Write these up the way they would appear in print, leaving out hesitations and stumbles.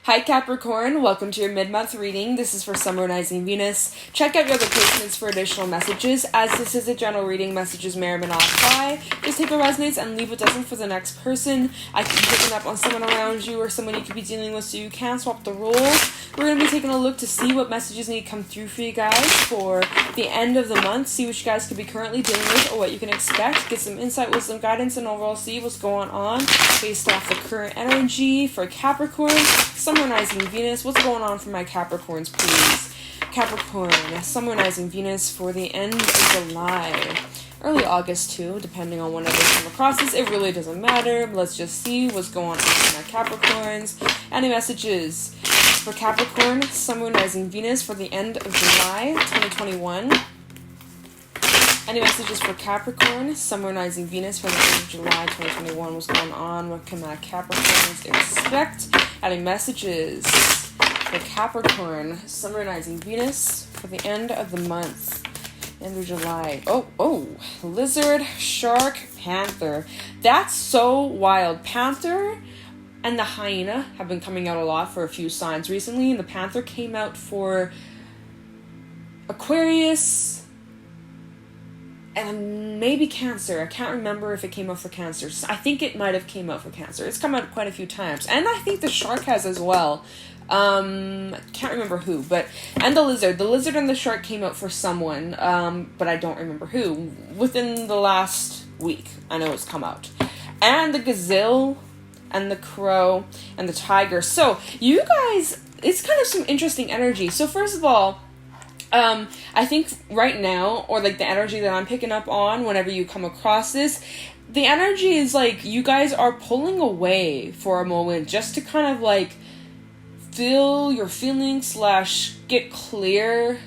Hi Capricorn, welcome to your mid-month reading. This is for Sun, Moon, Rising, Venus. Check out your other placements for additional messages. As this is a general reading, messages may or may not apply. Just take what resonates and leave what doesn't for the next person. I could be picking up on someone around you or someone you could be dealing with, so you can swap the roles. We're going to be taking a look to see what messages need to come through for you guys for the end of the month. See what you guys could be currently dealing with or what you can expect. Get some insight, wisdom, guidance, and overall see what's going on based off the current energy for Capricorn. Sun, Moon, Rising, Venus. What's going on for my Capricorns, please? Capricorn, Sun, Moon, Rising, Venus for the end of July. Early August, too, depending on whenever you come across this. It really doesn't matter. Let's just see what's going on for my Capricorns. Any messages for Capricorn, Sun, Moon, Rising, Venus for the end of July 2021? Any messages for Capricorn, Sun, Moon, Rising, Venus for the end of July 2021? What's going on? What can my Capricorns expect? Any messages for Capricorn, Sun, Moon, Rising, Venus for the end of the month, end of July? Oh, Lizard, Shark, Panther. That's so wild. Panther and the Hyena have been coming out a lot for a few signs recently, and the Panther came out for Aquarius and maybe Cancer. I can't remember if it came out for Cancer. I think it might have came out for Cancer. It's come out quite a few times. And I think the Shark has as well. Can't remember who, and the Lizard. The Lizard and the Shark came out for someone, but I don't remember who. Within the last week, I know it's come out. And the Gazelle, and the Crow, and the Tiger. So, you guys, it's kind of some interesting energy. So, first of all, I think right now, or like the energy that I'm picking up on whenever you come across this, the energy is like you guys are pulling away for a moment just to kind of like feel your feelings / get clear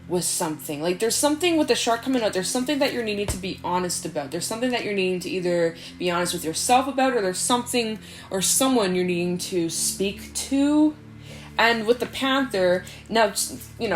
with something. Like there's something with the Shark coming out, there's something that you're needing to be honest about. There's something that you're needing to either be honest with yourself about, or there's something or someone you're needing to speak to. And with the Panther, now,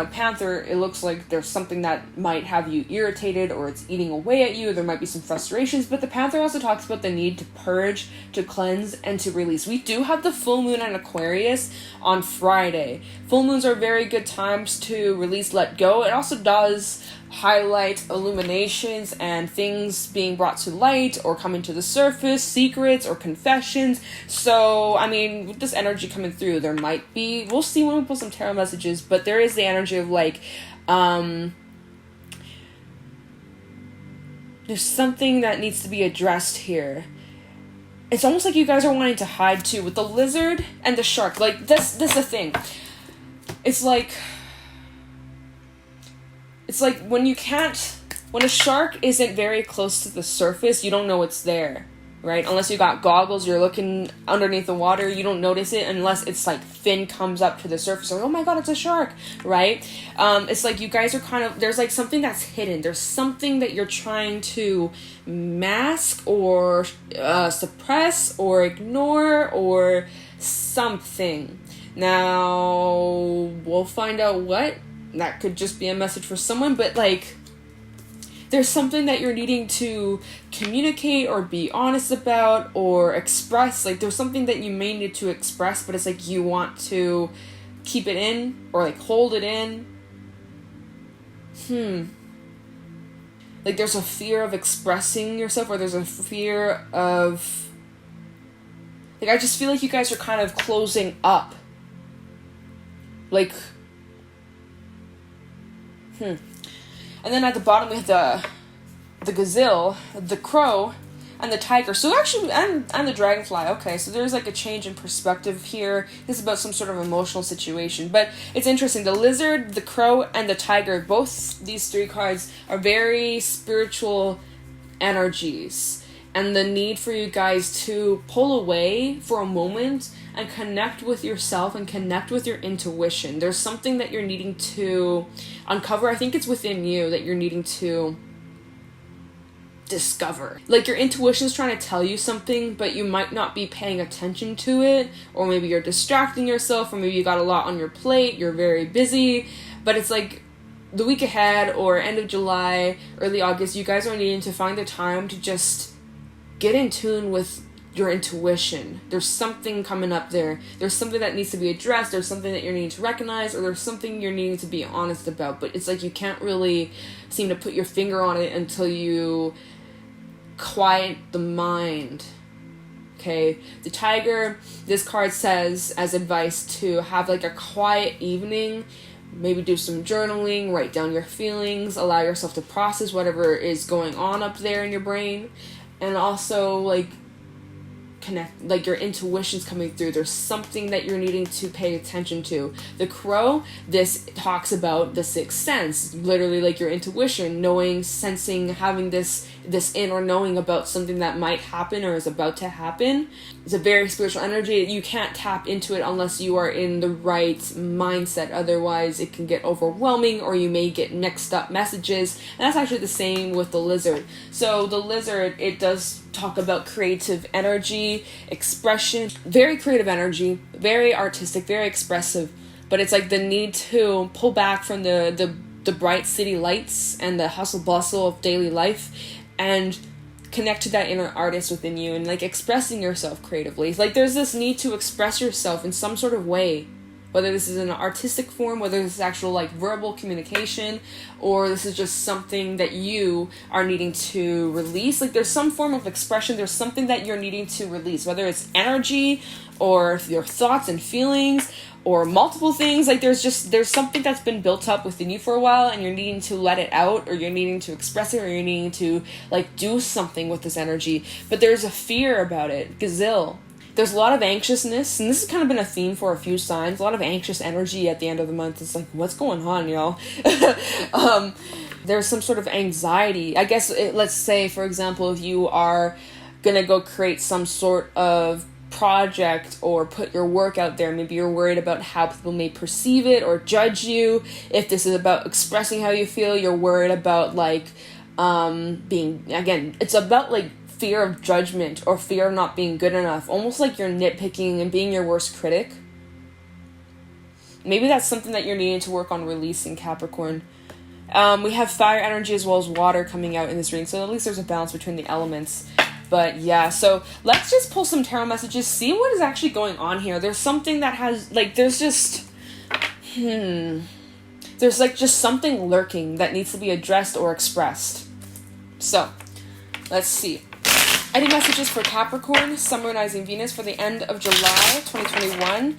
Panther, it looks like there's something that might have you irritated or it's eating away at you. There might be some frustrations. But the Panther also talks about the need to purge, to cleanse, and to release. We do have the full moon in Aquarius on Friday. Full moons are very good times to release, let go. It also does highlight illuminations and things being brought to light or coming to the surface, secrets or confessions. So, I mean, with this energy coming through, there might be, we'll see when we pull some tarot messages, but there is the energy of like, there's something that needs to be addressed here. It's almost like you guys are wanting to hide too, with the Lizard and the Shark. Like, this is the thing. It's like when a shark isn't very close to the surface, you don't know it's there, right? Unless you got goggles, you're looking underneath the water, you don't notice it unless it's like fin comes up to the surface. Like, oh my god, it's a shark, right? It's like you guys are kind of, there's like something that's hidden. There's something that you're trying to mask or suppress or ignore or something. Now, we'll find out what. That could just be a message for someone, but like there's something that you're needing to communicate or be honest about or express. Like there's something that you may need to express, but it's like you want to keep it in or like hold it in. Like there's a fear of expressing yourself, or there's a fear of, like, I just feel like you guys are kind of closing up. Like, And then at the bottom we have the Gazelle, the Crow, and the Tiger. So actually, and the Dragonfly. Okay, so there's like a change in perspective here. This is about some sort of emotional situation. But it's interesting. The Lizard, the Crow, and the Tiger, both these three cards are very spiritual energies. And the need for you guys to pull away for a moment and connect with yourself and connect with your intuition. There's something that you're needing to uncover. I think it's within you that you're needing to discover. Like your intuition's trying to tell you something, but you might not be paying attention to it. Or maybe you're distracting yourself, or maybe you got a lot on your plate, you're very busy. But it's like the week ahead or end of July, early August, you guys are needing to find the time to just get in tune with your intuition. There's something coming up there. There's something that needs to be addressed. There's something that you're needing to recognize, or there's something you're needing to be honest about. But it's like you can't really seem to put your finger on it until you quiet the mind. Okay, the tiger, this card says as advice to have like a quiet evening, maybe do some journaling, write down your feelings, allow yourself to process whatever is going on up there in your brain, and also like connect, like your intuition's coming through. There's something that you're needing to pay attention to. The crow, this talks about the sixth sense, literally like your intuition, knowing, sensing, having this inner knowing about something that might happen or is about to happen. It's a very spiritual energy. You can't tap into it unless you are in the right mindset. Otherwise it can get overwhelming, or you may get mixed up messages. And that's actually the same with the lizard. So the lizard, it does talk about creative energy, expression, very creative energy, very artistic, very expressive. But it's like the need to pull back from the bright city lights and the hustle bustle of daily life and connect to that inner artist within you and like expressing yourself creatively. It's like there's this need to express yourself in some sort of way, whether this is in an artistic form, whether this is actual like verbal communication, or this is just something that you are needing to release. Like there's some form of expression, there's something that you're needing to release, whether it's energy or your thoughts and feelings or multiple things. Like there's something that's been built up within you for a while, and you're needing to let it out, or you're needing to express it, or you're needing to like do something with this energy. But there's a fear about it. Gazelle. There's a lot of anxiousness, and this has kind of been a theme for a few signs. A lot of anxious energy at the end of the month. It's like, what's going on, y'all? There's some sort of anxiety. I guess, let's say, for example, if you are going to go create some sort of project or put your work out there, maybe you're worried about how people may perceive it or judge you. If this is about expressing how you feel, you're worried about like being, again, it's about like fear of judgment or fear of not being good enough, almost like you're nitpicking and being your worst critic. Maybe that's something that you're needing to work on releasing, Capricorn. We have fire energy as well as water coming out in this reading, so at least there's a balance between the elements. But yeah, so let's just pull some tarot messages, see what is actually going on here. There's something that has, like, there's just, there's like just something lurking that needs to be addressed or expressed. So, let's see. Any messages for Capricorn, Sun, Moon, Rising, Venus for the end of July 2021,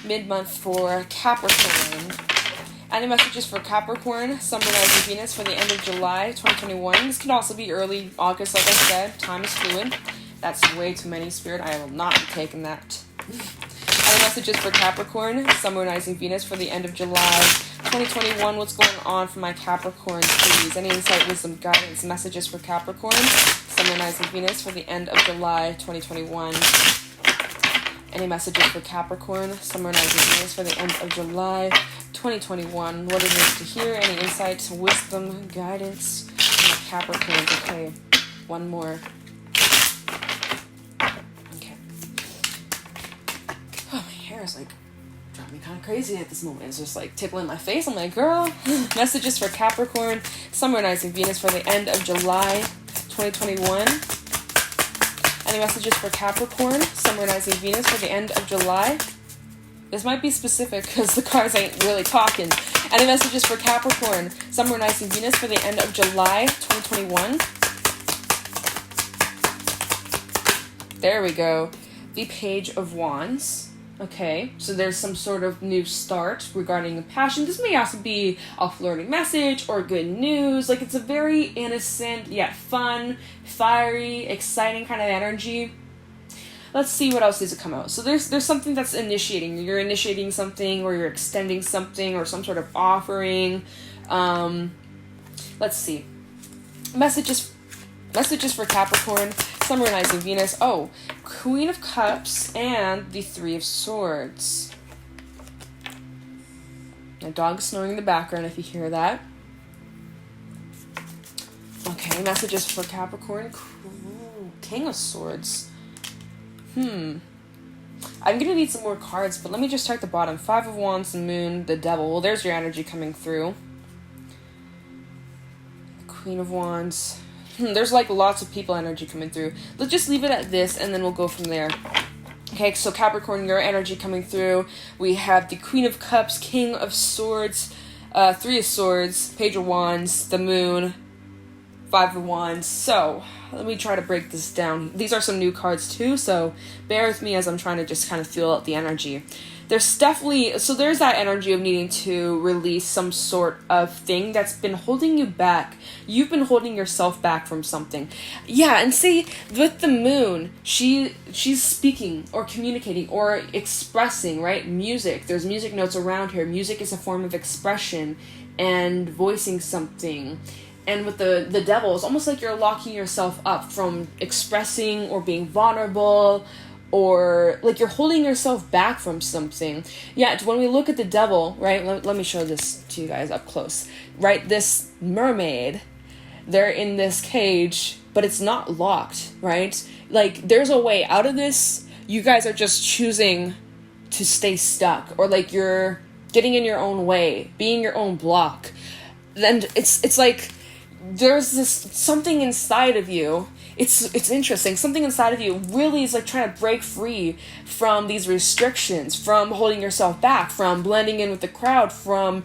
mid-month for Capricorn. Any messages for Capricorn, Sun, Moon, Rising, Venus for the end of July 2021. This could also be early August, like I said. Time is fluid. That's way too many, Spirit. I will not be taking that. Any messages for Capricorn, Sun, Moon, Rising, Venus for the end of July 2021. What's going on for my Capricorn, please? Any insight, wisdom, guidance, messages for Capricorn, Sun, Moon, Rising, Venus for the end of July 2021. Any messages for Capricorn, Sun, Moon, Rising, Venus for the end of July 2021. What it is to hear. Any insight, wisdom, guidance for my Capricorn. Okay, one more. Okay. Oh, my hair is like driving me kind of crazy at this moment. It's just like tickling my face. I'm like, girl. Messages for Capricorn, Sun, Moon, Rising, Venus for the end of July 2021. Any messages for Capricorn, Sun, Moon, Rising, Venus for the end of July? This might be specific because the cards ain't really talking. Any messages for Capricorn, Sun, Moon, Rising, Venus for the end of July 2021? There we go. The Page of Wands. Okay, so there's some sort of new start regarding a passion. This may also be a flirting message or good news. Like, it's a very innocent yet fun, fiery, exciting kind of energy. Let's see what else needs to come out. So there's something that's initiating. You're initiating something, or you're extending something, or some sort of offering. Let's see. Messages for Capricorn, Sun, Moon, Rising, Venus. Oh, Queen of Cups and the Three of Swords. My dog is snoring in the background if you hear that. Okay, messages for Capricorn. Cool. King of Swords. I'm gonna need some more cards, but let me just start at the bottom. Five of Wands, the Moon, the Devil. Well, there's your energy coming through. Queen of Wands, There's like lots of people energy coming through. Let's just leave it at this, and then we'll go from there. Okay, so Capricorn, your energy coming through. We have the Queen of Cups, King of Swords, Three of Swords, Page of Wands, the Moon, Five of Wands. So, let me try to break this down. These are some new cards too, so bear with me as I'm trying to just kind of feel out the energy. There's that energy of needing to release some sort of thing that's been holding you back. You've been holding yourself back from something. Yeah, and see, with the Moon, she's speaking or communicating or expressing, right? Music. There's music notes around here. Music is a form of expression and voicing something. And with the Devil, it's almost like you're locking yourself up from expressing or being vulnerable, or like you're holding yourself back from something. Yeah, when we look at the Devil, right, let me show this to you guys up close, right? This mermaid, they're in this cage, but it's not locked, right? Like, there's a way out of this. You guys are just choosing to stay stuck, or like you're getting in your own way, being your own block. And it's like there's this something inside of you. It's interesting. Something inside of you really is like trying to break free from these restrictions, from holding yourself back, from blending in with the crowd, from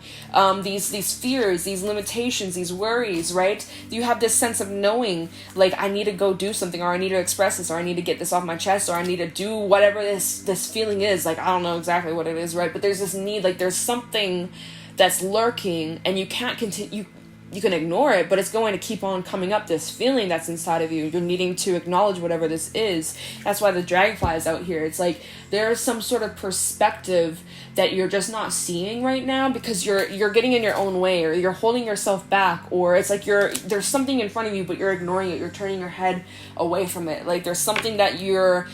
these fears, these limitations, these worries, right? You have this sense of knowing, like, I need to go do something, or I need to express this, or I need to get this off my chest, or I need to do whatever this feeling is. Like, I don't know exactly what it is, right? But there's this need, like, there's something that's lurking, and you can't continue. You can ignore it, but it's going to keep on coming up, this feeling that's inside of you. You're needing to acknowledge whatever this is. That's why the dragonfly is out here. It's like there's some sort of perspective that you're just not seeing right now because you're getting in your own way, or you're holding yourself back, or it's like there's something in front of you, but you're ignoring it. You're turning your head away from it. Like there's something that you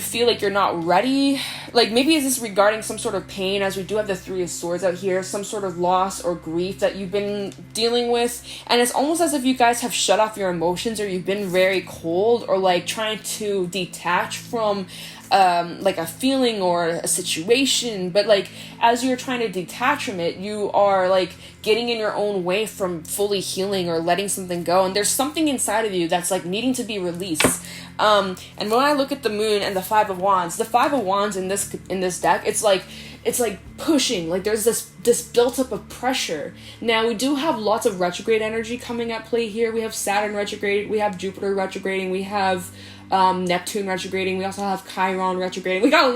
feel like you're not ready. Like maybe is this regarding some sort of pain, as we do have the Three of Swords out here, some sort of loss or grief that you've been dealing with. And it's almost as if you guys have shut off your emotions, or you've been very cold, or like trying to detach from like a feeling or a situation. But like as you're trying to detach from it, you are like getting in your own way from fully healing or letting something go. And there's something inside of you that's like needing to be released. And when I look at the Moon and the Five of Wands in this deck, it's like pushing, like there's this built up of pressure. Now we do have lots of retrograde energy coming at play here. We have Saturn retrograde, we have Jupiter retrograding, we have Neptune retrograding, we also have Chiron retrograding. We got a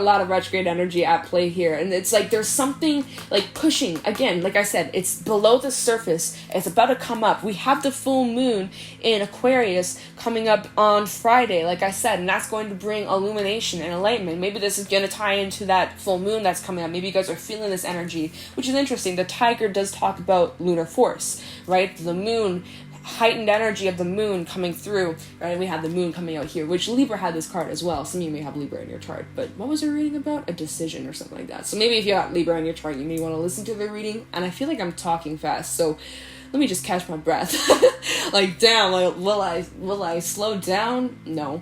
lot of retrograde energy at play here, and it's like there's something like pushing. Again, like I said, it's below the surface, it's about to come up. We have the full moon in Aquarius coming up on Friday, like I said, and that's going to bring illumination and enlightenment. Maybe this is going to tie into that full moon that's coming up. Maybe you guys are feeling this energy, which is interesting. The tiger does talk about lunar force, right? The moon, heightened energy of the moon coming through, right? And we have the moon coming out here, which Libra had this card as well. Some of you may have Libra in your chart, but what was your reading about? A decision or something like that. So maybe if you got Libra in your chart, you may want to listen to the reading. And I feel like I'm talking fast, so let me just catch my breath. Like, damn, like, will I slow down? No.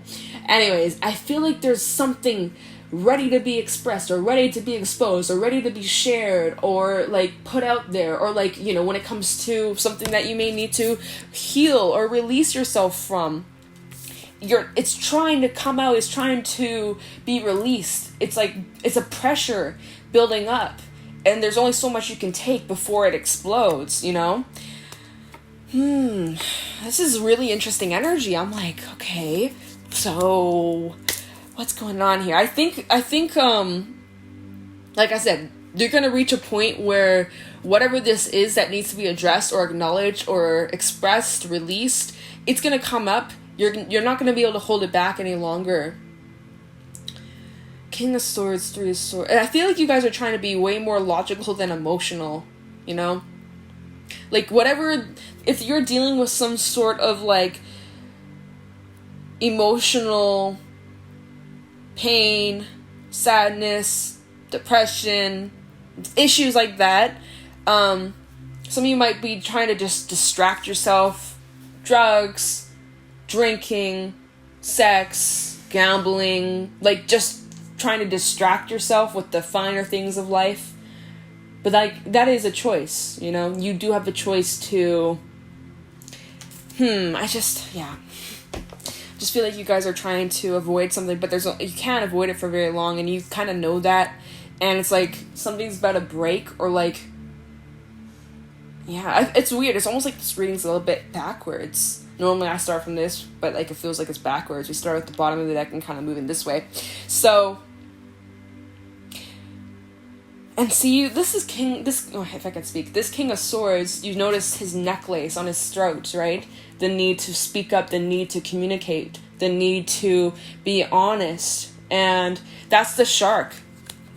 Anyways, I feel like there's something ready to be expressed, or ready to be exposed, or ready to be shared, or like put out there, or like, you know, when it comes to something that you may need to heal or release yourself from, it's trying to come out, it's trying to be released. It's like it's a pressure building up, and there's only so much you can take before it explodes, you know. This is really interesting energy. I'm like, okay, so what's going on here? I think, like I said, you're going to reach a point where whatever this is that needs to be addressed or acknowledged or expressed, released, it's going to come up. You're not going to be able to hold it back any longer. King of Swords, Three of Swords. And I feel like you guys are trying to be way more logical than emotional, you know? Like, whatever, if you're dealing with some sort of, like, emotional pain, sadness, depression, issues like that, some of you might be trying to just distract yourself. Drugs, drinking, sex, gambling, like just trying to distract yourself with the finer things of life. But like, that is a choice, you know? You do have the choice to I just feel like you guys are trying to avoid something, but you can't avoid it for very long, and you kind of know that, and it's like something's about to break, or like, it's weird. It's almost like this reading's a little bit backwards. Normally I start from this, but like it feels like it's backwards. We start at the bottom of the deck and kind of moving this way. So, and see, this King of Swords, you notice his necklace on his throat, right? The need to speak up, the need to communicate, the need to be honest. And that's the shark.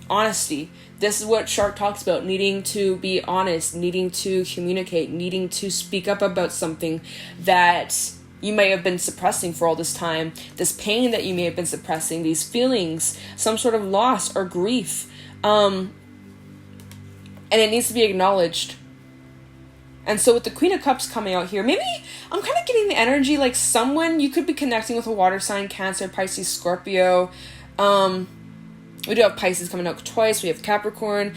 Honesty. This is what shark talks about, needing to be honest, needing to communicate, needing to speak up about something that you may have been suppressing for all this time, this pain that you may have been suppressing, these feelings, some sort of loss or grief. And it needs to be acknowledged. And so with the Queen of Cups coming out here, maybe I'm kind of getting the energy like someone, you could be connecting with a water sign, Cancer, Pisces, Scorpio. We do have Pisces coming out twice. We have Capricorn,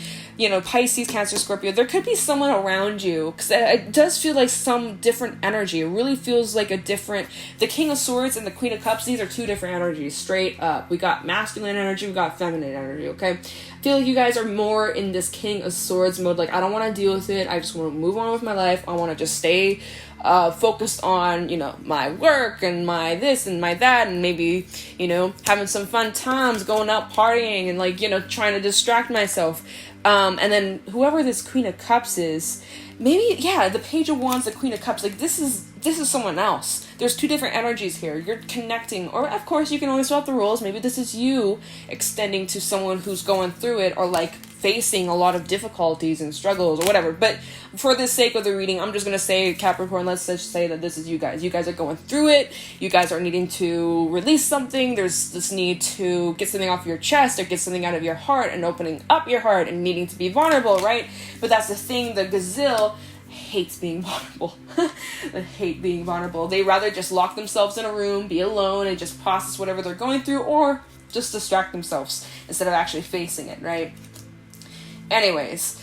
Pisces, Cancer, Scorpio. There could be someone around you, because it does feel like some different energy. It really feels like the King of Swords and the Queen of Cups, these are two different energies, straight up. We got masculine energy, we got feminine energy, okay? I feel like you guys are more in this King of Swords mode, like, I don't want to deal with it. I just want to move on with my life. I want to just stay focused on, my work and my this and my that, and maybe, having some fun times, going out partying and like, trying to distract myself. And then whoever this Queen of Cups is, maybe, the Page of Wands, the Queen of Cups, like this is someone else. There's two different energies here. You're connecting, or of course you can always swap the roles. Maybe this is you extending to someone who's going through it, or like facing a lot of difficulties and struggles or whatever. But for the sake of the reading, I'm just going to say, Capricorn, let's just say that this is you guys. You guys are going through it. You guys are needing to release something. There's this need to get something off your chest or get something out of your heart, and opening up your heart and needing to be vulnerable, right? But that's the thing, the gazelle hates being vulnerable. They hate being vulnerable. They rather just lock themselves in a room, be alone, and just process whatever they're going through, or just distract themselves instead of actually facing it, right? Anyways,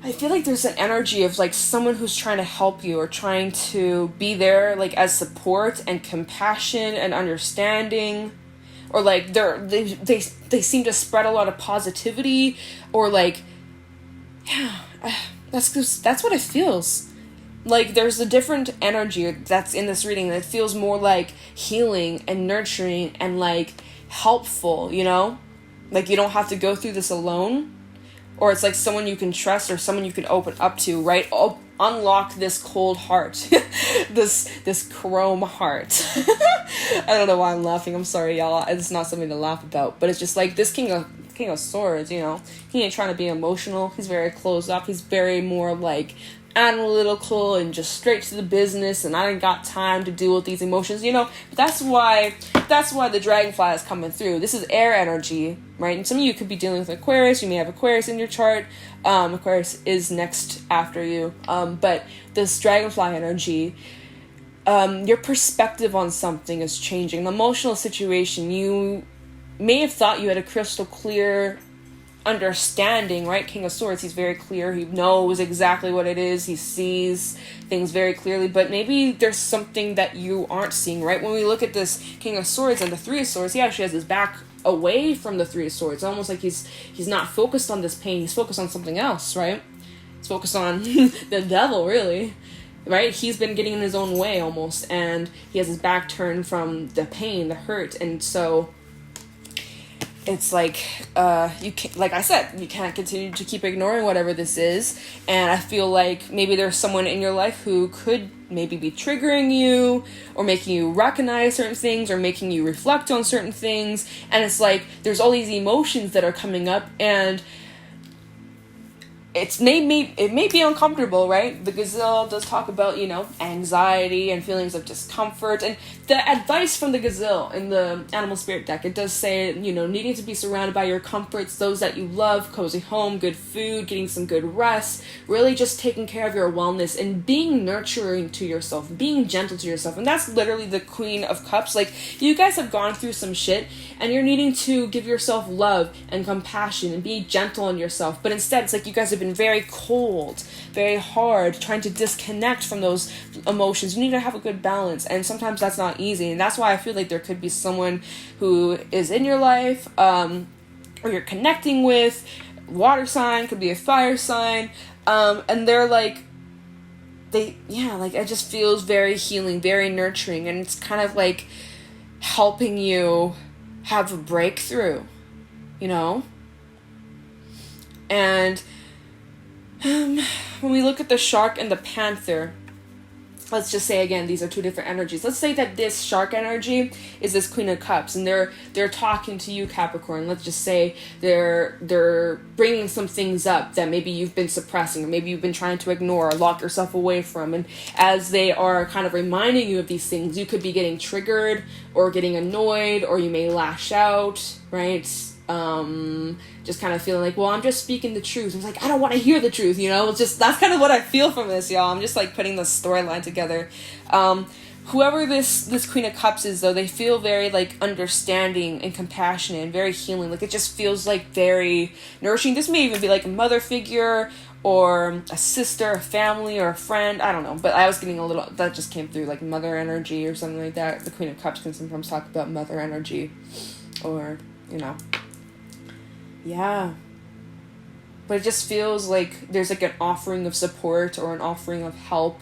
I feel like there's an energy of like someone who's trying to help you, or trying to be there like as support and compassion and understanding, or like they seem to spread a lot of positivity, or like, that's what it feels like. There's a different energy that's in this reading that feels more like healing and nurturing and like helpful, like you don't have to go through this alone. Or it's like someone you can trust, or someone you can open up to, right? Unlock this cold heart. this chrome heart. I don't know why I'm laughing. I'm sorry, y'all. It's not something to laugh about. But it's just like this King of Swords, he ain't trying to be emotional. He's very closed up. He's very more like analytical and just straight to the business, and I ain't got time to deal with these emotions, but that's why the dragonfly is coming through. This is air energy, right? And some of you could be dealing with Aquarius. You may have Aquarius in your chart. Aquarius is next after you. But this dragonfly energy, your perspective on something is changing. The emotional situation, you may have thought you had a crystal clear understanding, right? King of Swords, he's very clear. He knows exactly what it is. He sees things very clearly, but maybe there's something that you aren't seeing, right? When we look at this King of Swords and the Three of Swords, he actually has his back away from the Three of Swords, almost like he's not focused on this pain. He's focused on something else, right? He's focused on the devil, really, right? He's been getting in his own way almost, and he has his back turned from the pain, the hurt, and so it's like, like I said, you can't continue to keep ignoring whatever this is. And I feel like maybe there's someone in your life who could maybe be triggering you, or making you recognize certain things, or making you reflect on certain things. And it's like, there's all these emotions that are coming up, and it may be uncomfortable, right? The gazelle does talk about, anxiety and feelings of discomfort. And the advice from the gazelle in the animal spirit deck, it does say, needing to be surrounded by your comforts, those that you love, cozy home, good food, getting some good rest, really just taking care of your wellness and being nurturing to yourself, being gentle to yourself. And that's literally the Queen of Cups. Like, you guys have gone through some shit, and you're needing to give yourself love and compassion and be gentle on yourself. But instead, it's like you guys have been very cold, very hard, trying to disconnect from those emotions. You need to have a good balance, and sometimes that's not easy. And that's why I feel like there could be someone who is in your life, or you're connecting with, water sign, could be a fire sign, and they're like, it just feels very healing, very nurturing, and it's kind of like helping you have a breakthrough, you know? And when we look at the shark and the panther, let's just say again, these are two different energies. Let's say that this shark energy is this Queen of Cups, and they're talking to you, Capricorn. Let's just say they're bringing some things up that maybe you've been suppressing, or maybe you've been trying to ignore or lock yourself away from. And as they are kind of reminding you of these things, you could be getting triggered or getting annoyed, or you may lash out, right? Just kind of feeling like, well, I'm just speaking the truth. It's like, I don't want to hear the truth, you know? It's just, that's kind of what I feel from this, y'all. I'm just like putting the storyline together. Whoever this Queen of Cups is, though, they feel very like understanding and compassionate and very healing. Like, it just feels like very nourishing. This may even be like a mother figure, or a sister, a family, or a friend. I don't know, but I was getting a little, that just came through, like mother energy or something like that. The Queen of Cups can sometimes talk about mother energy, or, you know. Yeah. But it just feels like there's like an offering of support or an offering of help.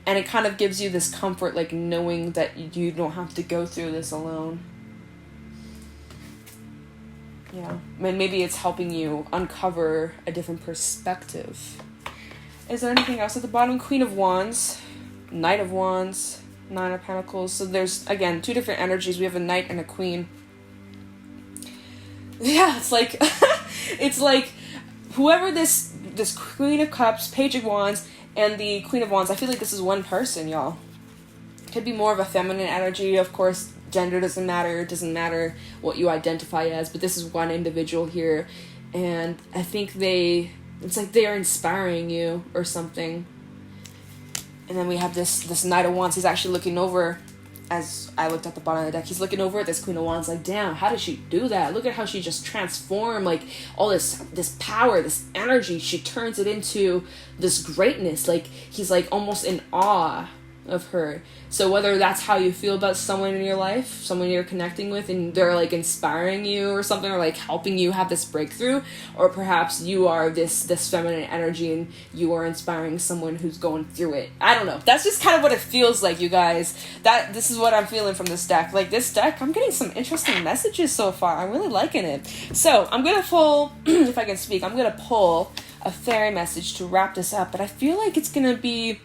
And it kind of gives you this comfort, like knowing that you don't have to go through this alone. Yeah. And maybe it's helping you uncover a different perspective. Is there anything else at the bottom? Queen of Wands, Knight of Wands, Nine of Pentacles. So there's, again, two different energies. We have a Knight and a Queen. Yeah, it's like whoever this Queen of Cups, Page of Wands, and the Queen of Wands, I feel like this is one person, y'all. Could be more of a feminine energy. Of course, gender doesn't matter. It doesn't matter what you identify as, but this is one individual here. And I think it's like they are inspiring you or something. And then we have this Knight of Wands. He's actually looking over. As I looked at the bottom of the deck, he's looking over at this Queen of Wands like, damn, how did she do that? Look at how she just transformed, like, all this power, this energy. She turns it into this greatness. Like, he's, like, almost in awe of her. So whether that's how you feel about someone in your life, someone you're connecting with, and they're, like, inspiring you or something, or, like, helping you have this breakthrough, or perhaps you are this feminine energy and you are inspiring someone who's going through it. I don't know. That's just kind of what it feels like, you guys. This is what I'm feeling from this deck. Like, this deck, I'm getting some interesting messages so far. I'm really liking it. So, I'm going to pull, if I can speak, I'm going to pull a fairy message to wrap this up, but I feel like it's going to be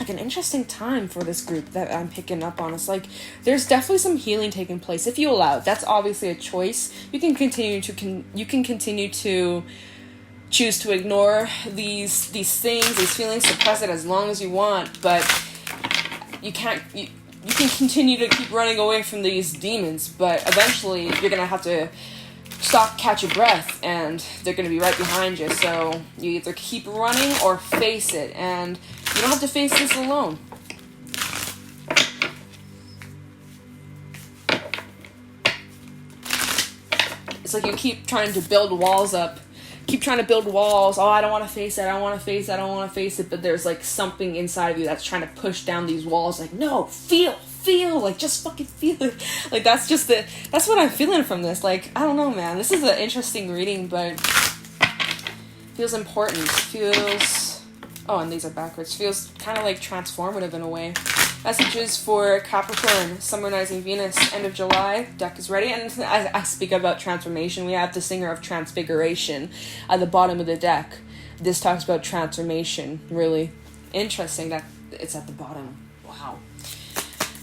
like an interesting time for this group that I'm picking up on. It's like there's definitely some healing taking place if you allow it. That's obviously a choice. You can continue to choose to ignore these things, these feelings, suppress it as long as you want, but you can continue to keep running away from these demons, but eventually you're gonna have to stop, catch your breath, and they're going to be right behind you. So you either keep running or face it, and you don't have to face this alone. It's like you keep trying to build walls up. Keep trying to build walls. Oh, I don't want to face it. I don't want to face it. I don't want to face it. But there's like something inside of you that's trying to push down these walls. Like, no, feel, like, just fucking feel it. Like, that's what I'm feeling from this. Like, I don't know, man. This is an interesting reading, but feels important. Oh, and these are backwards. Feels kind of like transformative in a way. Messages for Capricorn, Summer Rising Venus, end of July. Deck is ready. And as I speak about transformation, we have the Singer of Transfiguration at the bottom of the deck. This talks about transformation. Really interesting that it's at the bottom. Wow.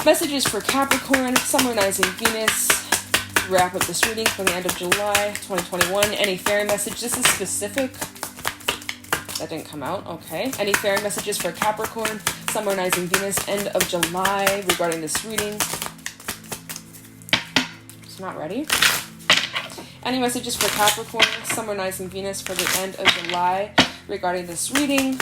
Messages for Capricorn, Summer Rising Venus. Wrap up this reading for the end of July 2021. Any fairy message? This is specific. That didn't come out. Okay. Any fairy messages for Capricorn, Summer Rising Venus, end of July regarding this reading? It's not ready. Any messages for Capricorn, Summer Rising Venus for the end of July regarding this reading?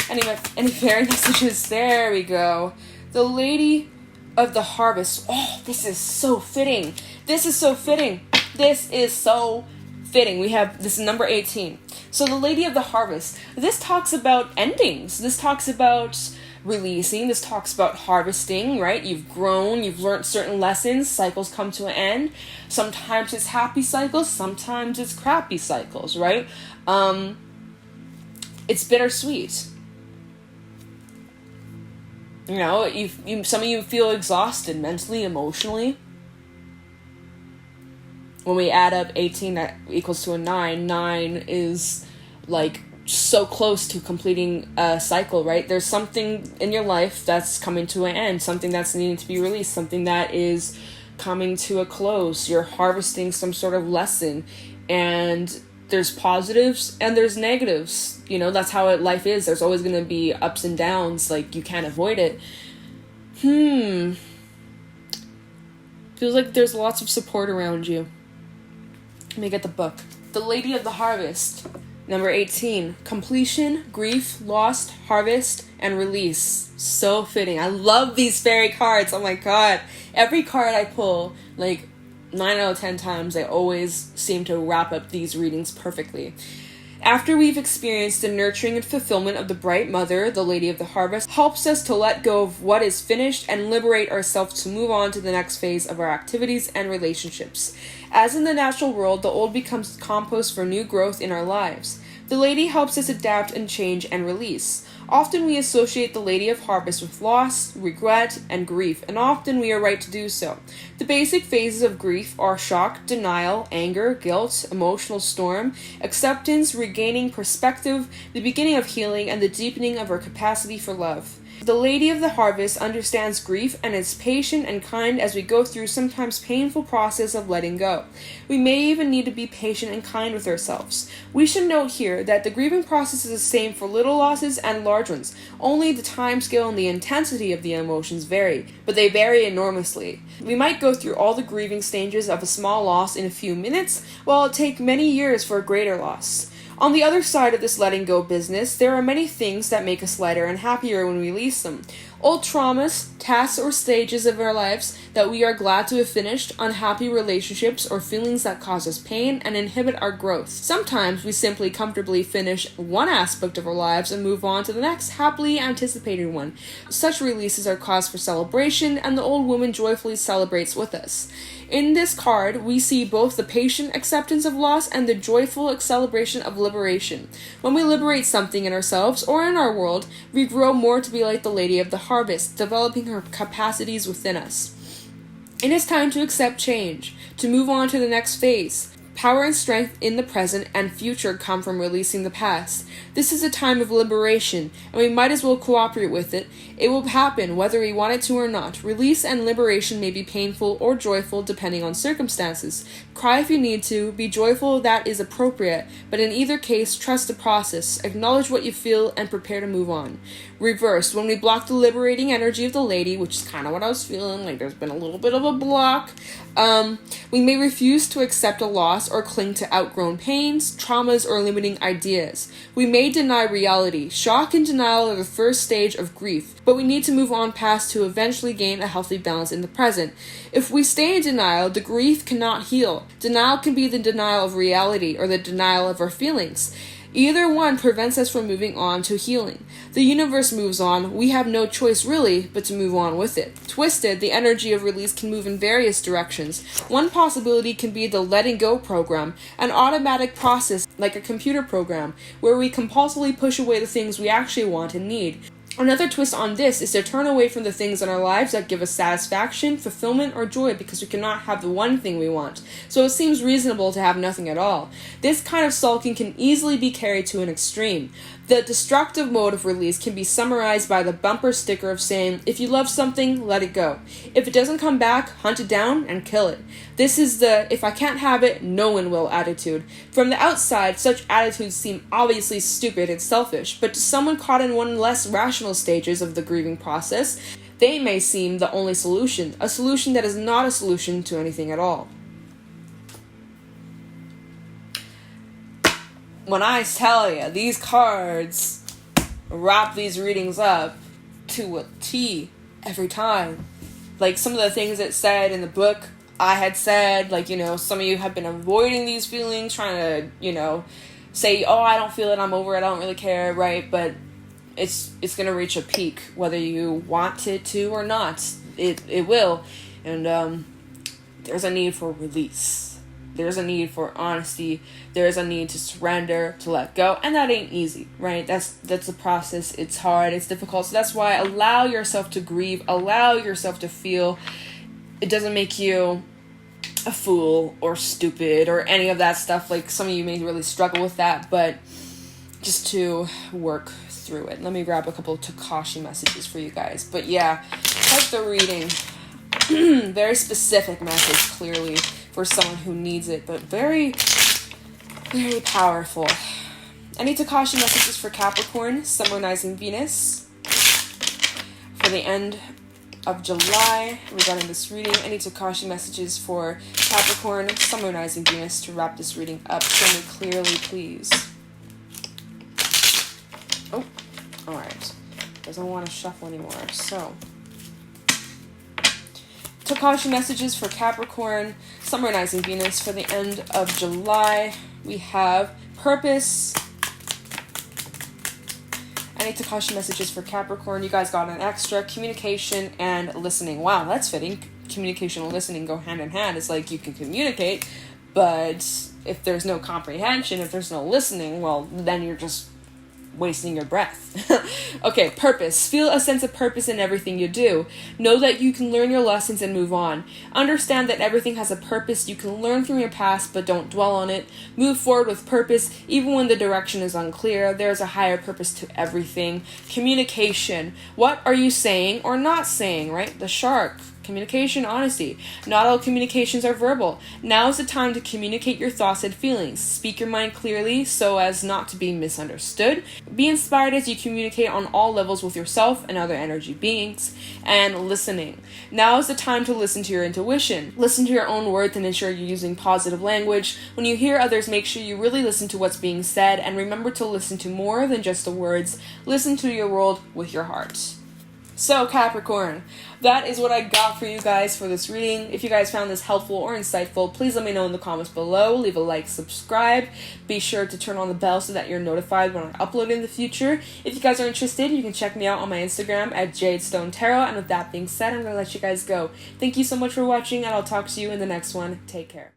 Any fairy messages? There we go. The Lady of the Harvest. Oh, this is so fitting. This is so fitting. This is so fitting. This is number 18. So the Lady of the Harvest. This talks about endings. This talks about releasing. This talks about harvesting, right? You've grown, you've learned certain lessons, cycles come to an end. Sometimes it's happy cycles, sometimes it's crappy cycles, right? It's bittersweet. You know, some of you feel exhausted mentally, emotionally. When we add up 18, that equals to a 9. 9 is like so close to completing a cycle, right? There's something in your life that's coming to an end, something that's needing to be released, something that is coming to a close. You're harvesting some sort of lesson, and there's positives and there's negatives. You know, that's how life is. There's always going to be ups and downs. Like, you can't avoid it. Feels like there's lots of support around you. Let me get the book. The Lady of the Harvest. Number 18. Completion, grief, lost, harvest, and release. So fitting. I love these fairy cards. Oh my god. Every card I pull, like 9 out of 10 times, I always seem to wrap up these readings perfectly. After we've experienced the nurturing and fulfillment of the bright mother, the Lady of the Harvest helps us to let go of what is finished and liberate ourselves to move on to the next phase of our activities and relationships. As in the natural world, the old becomes compost for new growth in our lives. The Lady helps us adapt and change and release. Often we associate the Lady of Harvest with loss, regret, and grief, and often we are right to do so. The basic phases of grief are shock, denial, anger, guilt, emotional storm, acceptance, regaining perspective, the beginning of healing, and the deepening of our capacity for love. The Lady of the Harvest understands grief and is patient and kind as we go through sometimes painful process of letting go. We may even need to be patient and kind with ourselves. We should note here that the grieving process is the same for little losses and large ones. Only the time scale and the intensity of the emotions vary, but they vary enormously. We might go through all the grieving stages of a small loss in a few minutes, while it take many years for a greater loss. On the other side of this letting go business, there are many things that make us lighter and happier when we release them. Old traumas, tasks, or stages of our lives that we are glad to have finished, unhappy relationships, or feelings that cause us pain and inhibit our growth. Sometimes we simply comfortably finish one aspect of our lives and move on to the next happily anticipated one. Such releases are cause for celebration, and the old woman joyfully celebrates with us. In this card, we see both the patient acceptance of loss and the joyful celebration of liberation. When we liberate something in ourselves or in our world, we grow more to be like the Lady of the Harvest, developing her capacities within us. It is time to accept change, to move on to the next phase. Power and strength in the present and future come from releasing the past. This is a time of liberation, and we might as well cooperate with it. It will happen whether we want it to or not. Release and liberation may be painful or joyful depending on circumstances. Cry if you need to, be joyful if that is appropriate, but in either case, trust the process, acknowledge what you feel, and prepare to move on. Reversed, when we block the liberating energy of the Lady, which is kind of what I was feeling, like there's been a little bit of a block, we may refuse to accept a loss or cling to outgrown pains, traumas, or limiting ideas. We may deny reality. Shock and denial are the first stage of grief, but we need to move on past to eventually gain a healthy balance in the present. If we stay in denial, the grief cannot heal. Denial can be the denial of reality or the denial of our feelings. Either one prevents us from moving on to healing. The universe moves on. We have no choice really but to move on with it. Twisted, the energy of release can move in various directions. One possibility can be the letting go program, an automatic process like a computer program, where we compulsively push away the things we actually want and need. Another twist on this is to turn away from the things in our lives that give us satisfaction, fulfillment, or joy because we cannot have the one thing we want. So it seems reasonable to have nothing at all. This kind of sulking can easily be carried to an extreme. The destructive mode of release can be summarized by the bumper sticker of saying, if you love something, let it go. If it doesn't come back, hunt it down and kill it. This is the, if I can't have it, no one will attitude. From the outside, such attitudes seem obviously stupid and selfish, but to someone caught in one less rational stages of the grieving process, they may seem the only solution, a solution that is not a solution to anything at all. When I tell you, these cards wrap these readings up to a T every time. Like some of the things it said in the book, I had said, like, some of you have been avoiding these feelings, trying to, say, oh, I don't feel it, I'm over it, I don't really care, right? But it's going to reach a peak, whether you want it to or not. It will. And there's a need for release. There's a need for honesty. There's a need to surrender, to let go. And that ain't easy, right? That's a process. It's hard. It's difficult. So that's why allow yourself to grieve. Allow yourself to feel. It doesn't make you a fool or stupid or any of that stuff. Like, some of you may really struggle with that, but just to work through it. Let me grab a couple of Tikashi messages for you guys. But yeah, that's the reading. Very specific message, clearly, for someone who needs it, but very, very powerful. Any Tikashi messages for Capricorn, Summer Rising Venus, for the end of July regarding this reading? Any Tikashi messages for Capricorn, Summer Rising Venus to wrap this reading up? Show me clearly, please. Oh, alright. Doesn't want to shuffle anymore, so... Tikashi messages for Capricorn, Summer Rising Venus for the end of July. We have purpose. Any Tikashi messages for Capricorn? You guys got an extra. Communication and listening. Wow, that's fitting. Communication and listening go hand in hand. It's like you can communicate, but if there's no comprehension, if there's no listening, well, then you're just wasting your breath. Okay, purpose. Feel a sense of purpose in everything you do. Know that you can learn your lessons and move on. Understand that everything has a purpose. You can learn from your past, but don't dwell on it. Move forward with purpose, even when the direction is unclear. There's a higher purpose to everything. Communication. What are you saying or not saying, right? The shark. Communication, honesty. Not all communications are verbal. Now is the time to communicate your thoughts and feelings. Speak your mind clearly so as not to be misunderstood. Be inspired as you communicate on all levels with yourself and other energy beings. And listening. Now is the time to listen to your intuition. Listen to your own words and ensure you're using positive language. When you hear others, make sure you really listen to what's being said and remember to listen to more than just the words. Listen to your world with your heart. So, Capricorn, that is what I got for you guys for this reading. If you guys found this helpful or insightful, please let me know in the comments below. Leave a like, subscribe. Be sure to turn on the bell so that you're notified when I upload in the future. If you guys are interested, you can check me out on my Instagram at Jadestone Tarot. And with that being said, I'm going to let you guys go. Thank you so much for watching, and I'll talk to you in the next one. Take care.